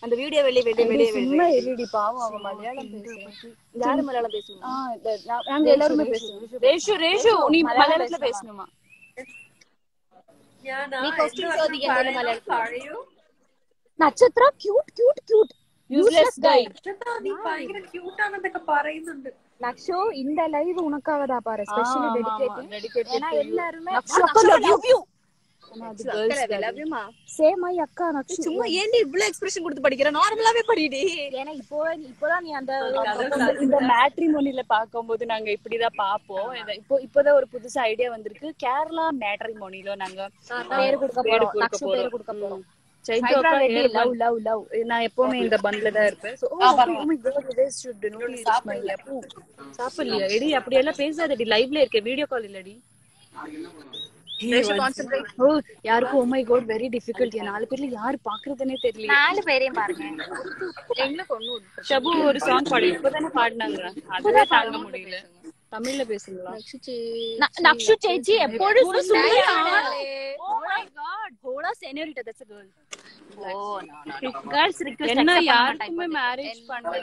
அந்த வீடியோ வெளியே சும்மா எரிடி பாவம். அவன் மலையாளம் பேசுறான். யாரு மலையாளம் பேசுவாங்க? நாங்க எல்லாரும் பேசுவோம். ரேஷு நீ மலையாளத்துல பேசணுமா? ഞാനാ നീ ക്വസ്റ്റ്യൻ എന്ത് ചോദിക്കാൻ പറയണം മലയാളത്തിൽ പറയൂ. നക്ഷത്ര ക്യൂട്ട് യൂസ്ലെസ് ഗൈ. നക്ഷത്ര നീ ഭയങ്കര ക്യൂട്ടാണെന്നൊക്കെ പറയുന്നുണ്ട്. நக்ஷோ இந்த லைவ் உனக்காக பாரு ஸ்பெஷலி டெடிகேட்டட். ஏன்னா எல்லாரும் சேம் ஐ அக்கா நக்ஷு. சும்மா ஏன்டி இவ்ளோ எக்ஸ்பிரஷன் கொடுத்து படிக்கிற? நார்மலாவே படிடி. ஏன்னா இப்போதான் நீ அந்த இந்த மேட்ரிமோனில பாக்கும்போது நாங்க இப்படிதான் பாப்போம். இப்போதான் ஒரு புதுசு ஐடியா வந்திருக்கு. கேரளா மேட்ரிமோனில நாங்க பேரு கொடுக்க போறோம். நான் எப்பவுமே இந்த பண்ல தான் இருப்பேன். சாப்பிடலையா எடி? அப்படி எல்லாம் பேசாதடி, லைவ்ல இருக்க, வீடியோ கால் இல்லடி. யாருக்கும் oh my god very difficult. 4 பேர்ல யாரு பாக்குறதுன்னே தெரியல. 4 பேரையும் பாருங்க. எங்களுக்கு ஒண்ணு ஷபு ஒரு சாங் பாடு. இப்பதானே பாடினாங்க, அதுவே தாங்க முடியல. தமிழ்ல பேசுங்களா? நக்ஷு சேச்சி எப்போதும் Oh my god, hola señorita, that's a girl. Oh no. Girls request என்ன யாருக்குமே மேரேஜ் பண்ணல.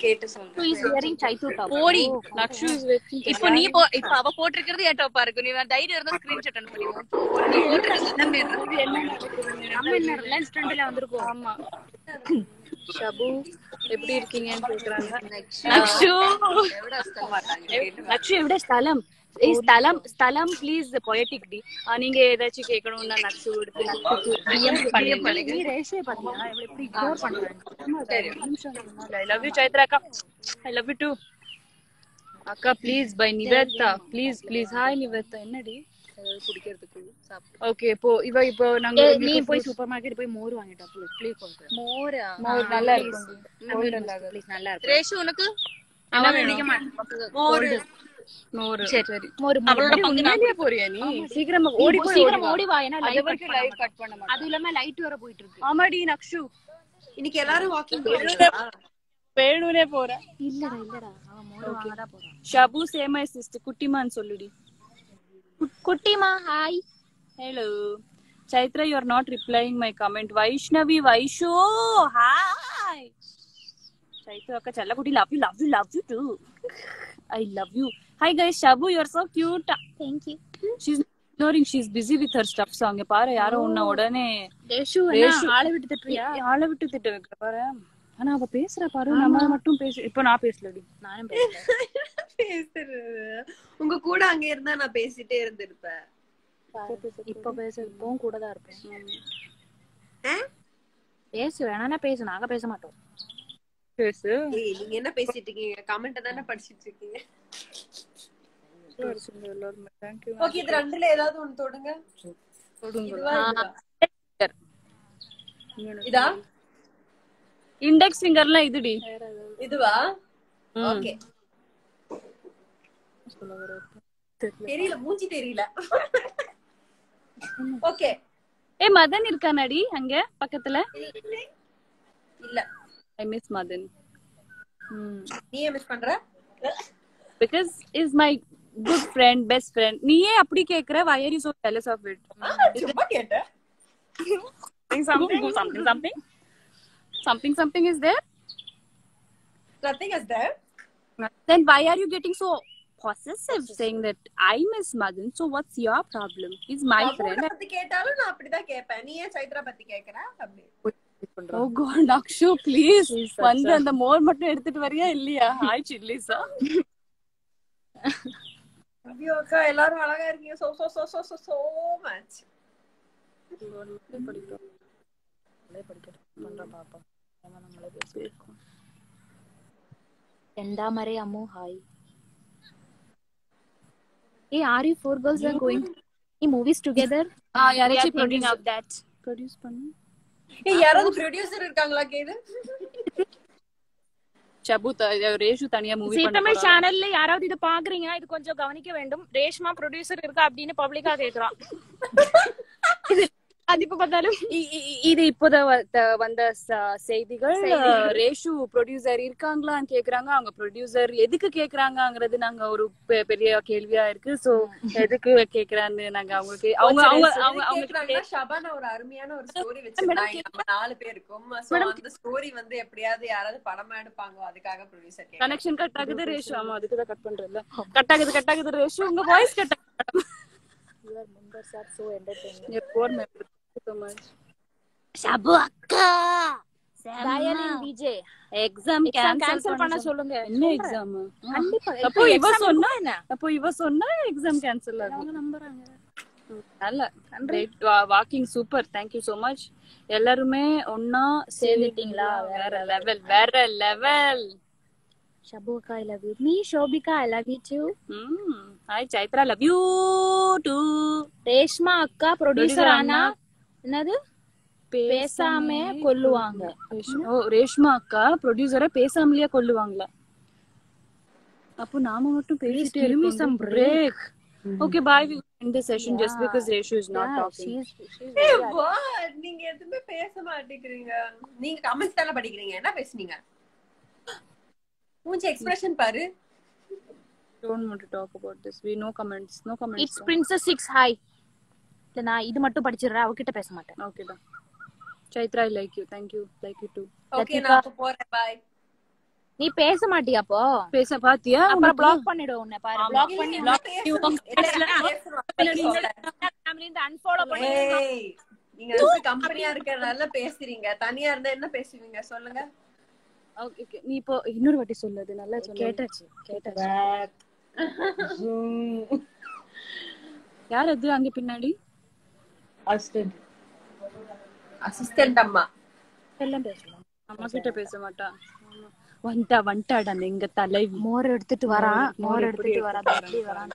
கேட்டு சொல்றேன். who is wearing chaitu top. Bodi Nakshu is wearing. இப்போ நீ இப்போ அவ போட்டுக்கிறது ஏன் டாப்பா இருக்கு? நீ தைரியம் இருந்தா ஸ்கிரீன்ஷாட் அனுப்புறியோ? நீ போட்டுக்கிறது நம்ம என்ன ரிலையன்ஸ் ட்ரெண்ட்ல வந்திருக்கோம். ஆமா. ஷபு எப்படி இருக்கீங்கன்னு கேக்குறாங்க. நக்ஷு எവിടെ ஸ்தலம்? ஸ்தலம் ப்ளீஸ் பொயட்டிக் டி. நீங்க ஏதாச்சும் கேட்கணும்னா நக்ஷு எடுத்து DM பண்ணுங்க. நீ ரேஷே பாத்தீங்களா எப்படி இக்னோர் பண்றாங்க? ஐ லவ் யூ சைத்ரா அக்கா. ஐ லவ் யூ டு அக்கா. Please buy Nivetha please. Hi Nivetha. என்னடி குடிக்கிறதுக்கு சாப்பிடு? ஓகே இப்போ நாங்க நீ போய் சூப்பர் மார்க்கெட் போய் மோர் வாங்கிட்டா ப்ளீஸ் கொஞ்சம். மோர் நல்லா இருக்கும். ப்ளீஸ் நல்லா இருக்கும். ரேஷு உனக்கு என்ன வேணும்? மோர். சரி மோர். அவளோட பங்குனாலே போறியா நீ? சீக்கிரம் ஓடி வா. ஏன்னா லைவ் கட் பண்ண மாட்டேன். அது இல்லாம லைட் வர போயிட்டு இருக்கு. ஆமாடி நக்ஷு. இன்னைக்கு எல்லாரும் வாக்கிங் போறீங்களா? வேணுனே போற? இல்லடா அவ மோர் வாங்கடா போறா. ஷபு சேமை சிஸ்டர் குட்டிமான் சொல்லுடி. குட்டிமா hi. Hello Chaitra, you are not replying my comment. Vaishnavi, Vaisho, hi. Chaitra akka challa kutti, love you too. I love you. Hi guys, Shabu, you are so cute. Thank you. She's ignoring, she's busy with her stuff song. பாரு யாரோ உன்ன உடனே rash ஆளை விட்டு திட்டுறியா? ஆளை விட்டு திட்டு வைக்க பாரு. ஆனா அவ பேசுறா பாரு, நம்ம மட்டும் பேசு. இப்போ நான் பேசலடி. நானும் பேசுறேன். உங்க கூட அங்க இருந்தா நான் பேசிட்டே இருந்திருப்பேன். இப்ப இப்பவும் கூட தான் இருப்பேன். பேசு வேணா பேசு, நாங்க பேச மாட்டோம். பேசு. நீங்க என்ன பேசிட்டு இருக்கீங்க? கமெண்ட் தானே படிச்சிட்டு இருக்கீங்க. ஓகே, இது ரெண்டுல ஏதாவது ஒன்னு தொடுங்க. இதா இண்டெக்ஸ் ஃபிங்கர்லாம் இதுடி. இதுவா? ஓகே. தெரியல, மூஞ்சி தெரியல. ஓகே. மதன் இருக்கானடி அங்க பக்கத்துல? இல்ல. I miss Madan. நீ ஏன் மிஸ் பண்ற? Because is my good friend, best friend. நீ ஏன் அப்படி கேக்குற? Why are you so jealous of it? சும்மா கேட்டேன். Something is there? Nothing is there. Then why are you getting so possessive saying that I miss Madan? So what's your problem? He's my friend. பத்தி கேட்டாலும் நான் அப்படிதான் கேட்பேன். நீ ஏன் சைத்ரா பத்தி கேக்குற? அப்படி. Oh god, Nakshu, please. வந்து அந்த மோர் மட்டும் எடுத்துட்டு வரியா இல்லையா? Hi chillies. ஐயோ அக்கா, எல்லாரும் அழகா இருக்கீங்க. so much. Endamare Ammu, hi. Hey, are you 4 girls are going any movies together? யாராச்சும் ப்ரொடியூஸ் ஆஃப் தட் ப்ரொடியூஸ் பண்ணு. யாராவது ப்ரொடியூசர் இருக்காங்களா கேது? ஷபு ரேஷு தனியா மூவி பண்ண தமிழ் சேனல்ல யாராவது இத பாக்குறீங்க, இது கொஞ்சம் கவனிக்க வேண்டும். ரேஷ்மா ப்ரொடியூசர் இருக்கா அப்படின்னு பப்ளிக்கா கேக்குறான். அது இப்ப பார்த்தாலும் இது இப்போதான் வந்த செய்திகள். ரேஷு ப்ரொடியூசர் இருக்காங்களான்னு கேக்குறாங்க. அவங்க ப்ரொடியூசர் எதுக்கு கேக்குறாங்கங்கிறது நாங்க ஒரு பெரிய கேள்வியா இருக்கு. சோ எதுக்கு கேக்குறான்னு நாங்க அவங்களுக்கு அவங்க ஷபானா ஒரு அருமையான ஒரு ஸ்டோரி வச்சிருக்காங்க நம்ம 4 பேருக்கும். சோ அந்த ஸ்டோரி வந்து எப்படியாவது யாராவது படமா எடுப்பாங்க, அதுக்காக ப்ரொடியூசர் கேக்குறாங்க. கனெக்ஷன் கட் ஆகுது ரேஷு. ஆமா, அதுக்கு தான் கட் பண்றேன்ல. கட் ஆகுது ரேஷு. உங்க வாய்ஸ் கட் ஆகுது. Your members are so entertaining. Your core members. Thank you so much. Shabu அக்கா டயலிங் விஜய் எக்ஸாம் கேன்சல் பண்ண சொல்லுங்க. என்ன எக்ஸாம்? கண்டிப்பா. அப்போ இவ சொன்னா எக்ஸாம் கேன்சல் ஆகும். அவங்க நம்பறாங்க. நல்ல walking super. Thank you so much. எல்லாரும் ஒண்ணா சேர்ந்துட்டீங்களா? வேற லெவல். ஷபு அக்கா I love you. Me Shobika I love you too. Hi Chaitra love you too. Reshma அக்கா ப்ரொடியூசர் ஆனா என்னது பேசாம கொல்லுவாங்க. ரேஷ்மா அக்கா ப்ரொடியூசரை பேசாமலையா கொல்லுவாங்களா? அப்போ நாம மட்டும் பேசிட்டே இருக்கோம். Break. Okay, bye. We end the session just because Reshu is not talking. நீங்க எதுவுமே பேச மாட்டேங்கிறீங்க. நீங்க கமெண்ட்ஸ் தான படிக்கிறீங்க. என்ன பேசுனீங்க? மூஞ்சி எக்ஸ்பிரஷன் பாரு. Don't want to talk about this. We no comments. No comments. It's Princess 6 hi. இல்ல நான் இது மட்டும் படிச்சிடுறேன். அவகிட்ட பேச மாட்டேன். Okay da. Chaitra I like you. Thank you. Like you too. Okay நான் போறேன். Bye. நீ பேச மாட்டியா அப்போ? பேச பாத்தியா? அப்புறம் பிளாக் பண்ணிடு உன்னை பாரு. பிளாக் பண்ணி ஃபேமிலி இந்த அன்ஃபாலோ பண்ணி. நீங்க கம்பெனியா இருக்கறனால பேசுறீங்க. தனியா இருந்தா என்ன பேசுவீங்க சொல்லுங்க. ஓகே நீ இப்போ இன்னொரு வாட்டி சொல்லுது நல்லா சொல்லு. கேட்டாச்சு. யார் அது அங்க பின்னாடி? அசிஸ்டன்ட் அம்மா. எல்லாம் பேசலாம். அம்மா கிட்ட பேச மாட்டா. வந்துட்டாடா எங்க தலைவி. மோர் எடுத்துட்டு வரான். எப்படி வரான்?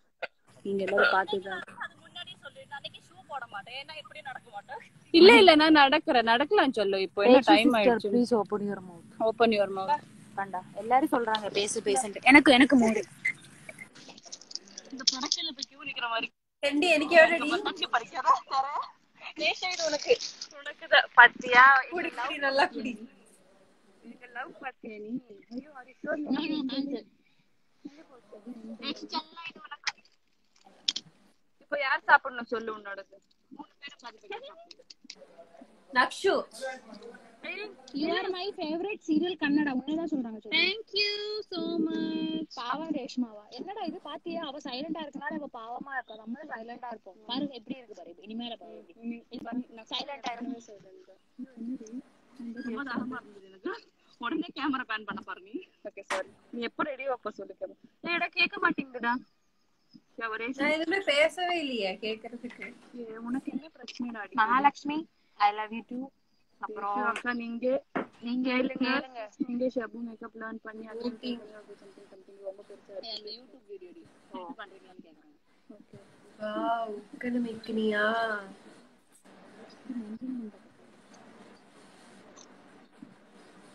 நீங்க எல்லாரும் பாத்துதான். முன்னாடி சொல்லிட்டு அன்னைக்கு ஷூ போட மாட்டேன். ஏன்னா இப்படி நடக்க மாட்டேன். இல்ல நான் நடக்கலாம் சொல்லு. இப்போ என்ன டைம் ஆயிடுச்சு. Please open your mouth. Open your mouth. கண்டா எல்லாரும் சொல்றாங்க பேசுன்னு. எனக்கு மூடு. இந்த ப்ரொடக்ஷன்ல போய் கியூ நிக்கிற மாதிரி. ரெண்டு எனக்கு எவ்வளவு படிக்காத தர. நேஷைடு உனக்கு பாத்தியா? குடி நல்லா குடி. நீங்க லவ் பாத்தியா நீ? ஐயோ அது சோ இப்போ யார் சாப்பிடணும் சொல்லு உன்னோடது. மூணு பேரும் பாதி Nakshu. You are my favorite serial Kannada. உன்னதான் சொல்றாங்க. Thank you so much. பாவம் ரேஷ்மாவா? என்னடா இது பாத்தியா? அவ சைலண்டா இருக்கனால அவ பாவமா இருக்கா. நம்மளும் சைலண்டா இருப்போம். பாருங்க எப்படி இருக்கு பாரு. இனிமேல பாரு. சைலண்டா இருந்து சொல்லுங்க. ரொம்ப தாகமா இருந்தது எனக்கு. உடனே கேமரா பேன் பண்ண பாரு நீ. Okay sorry. நீ எப்போ ரெடி ஆப்ப சொல்லுங்க. ஏடா கேட்க மாட்டேங்குதுடா. நான் எதுவுமே பேசவே இல்லையே கேக்குறதுக்கு. உனக்கு என்ன பிரச்சனைடா? Mahalakshmi I love you too. அப்புறம் அக்கா நீங்க ஷபு மேக்கப் லேர்ன் பண்ணி சம்திங் ரொம்ப பெருசா இருக்கு. அந்த யூடியூப் வீடியோ பண்றீங்களான்னு கேக்குறாங்க. ஓகே வாவ் கண்ணு மேக்கனியா?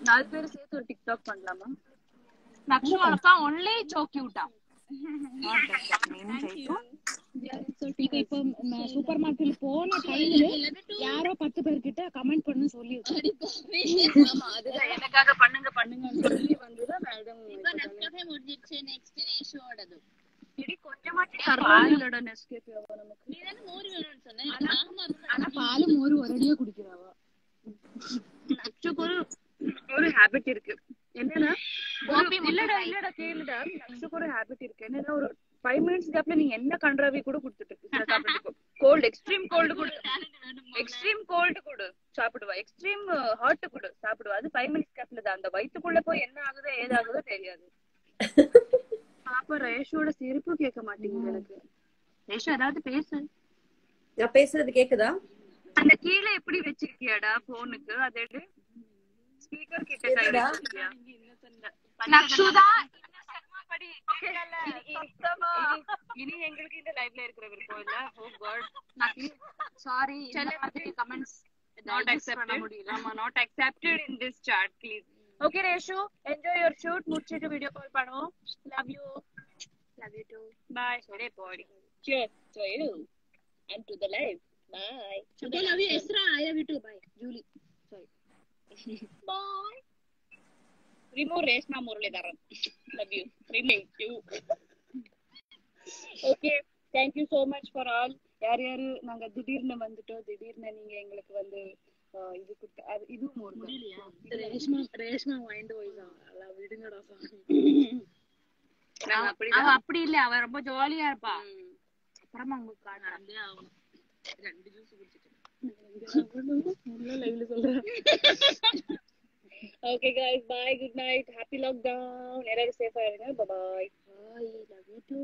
நாலு பேர் சேர்த்து ஒரு டிக்டாக் பண்ணலாமா? நக்ஷு அக்கா only so cute. இப்போ சூப்பர் மார்க்கெட்ல போன டைம்ல யாரோ 10 பேர் கிட்ட கமெண்ட் பண்ணு சொல்லி ஆமா அதுதான் எனக்காக பண்ணுங்கன்னு சொல்லி வந்துதா மேடம். இப்போ நெஸ்கேஃபே முடிஞ்சிருச்சு. நெக்ஸ்ட் ரேஷோடது இடி கொஞ்சமாட்டி பாலோட நெஸ்கேஃபே ஆவா நமக்கு. நீ தான மோர் வேணும்னு சொன்ன. ஆனா பால் மோர் ஒரேடியா குடிக்கறாவா? நக்ஷுக்கு ஒரு ஹாபிட் இருக்கு. என்னன்னா இல்லடா கேளுடா. நக்ஷுக்கு ஒரு ஹாபிட் இருக்கு. என்னன்னா ஒரு 5 minutes கேப்ல நீ என்ன கண்ட்ராவி கூட கொடுத்துட்டு சாப்பிட்டுக்கோ. கோல்ட் எக்ஸ்ட்ரீம் கோல்டு கொடு. எக்ஸ்ட்ரீம் கோல்டு கொடு சாப்பிடுவா. எக்ஸ்ட்ரீம் ஹாட் கொடு சாப்பிடுவா. அது 5 minutes கேப்ல தான். அந்த வயித்துக்குள்ள போய் என்ன ஆகுதோ ஏதாகுதோ தெரியாது. பாப்பா ரேஷோட சிரிப்பு கேட்க மாட்டேங்குது எனக்கு. ரேஷு ஏதாவது பேசு. நான் பேசுறது கேக்குதா? அந்த கீழே எப்படி வச்சிருக்கியாடா போனுக்கு? அது ஸ்பீக்கர் கிட்ட கையில வச்சிருக்கியா? நக்ஷுதா இனி எங்களுக்கு இந்த லைவ்ல இருக்கிற விருப்பம் இல்ல. Oh god sorry. Comments not accepted. not accepted in this chat please. Okay Reshu, enjoy your shoot. முடிச்சிட்டு வீடியோ கால் பண்ணுவோம். love you too. bye. sorry body. cheers to you and to the live. bye. I love you Esra. I love you too. Bye Julie. Sorry. bye. remove Reshma Muralidharan. love you. remove you. okay thank you so much for all. யார் நாங்க திடீர்னு வந்துட்டோம். திடீர்னு நீங்க எங்களுக்கு வந்து இது கொடுத்த இதுவும் ஒரு முடியலையா? ரேஷ்மா மைண்ட் வாய்ஸா அல்ல விடுங்கடா சாமி. அவ அப்படி இல்ல. அவ ரொம்ப ஜாலியா இருப்பா. அப்புறமா உங்களுக்கு காட்டுறேன். ரெண்டு ஜூஸ் குடிச்சிட்டேன் லைவ்ல சொல்றேன். Okay guys bye good night happy lockdown எல்லாரும் சேஃபா இருங்க. Bye bye love you two.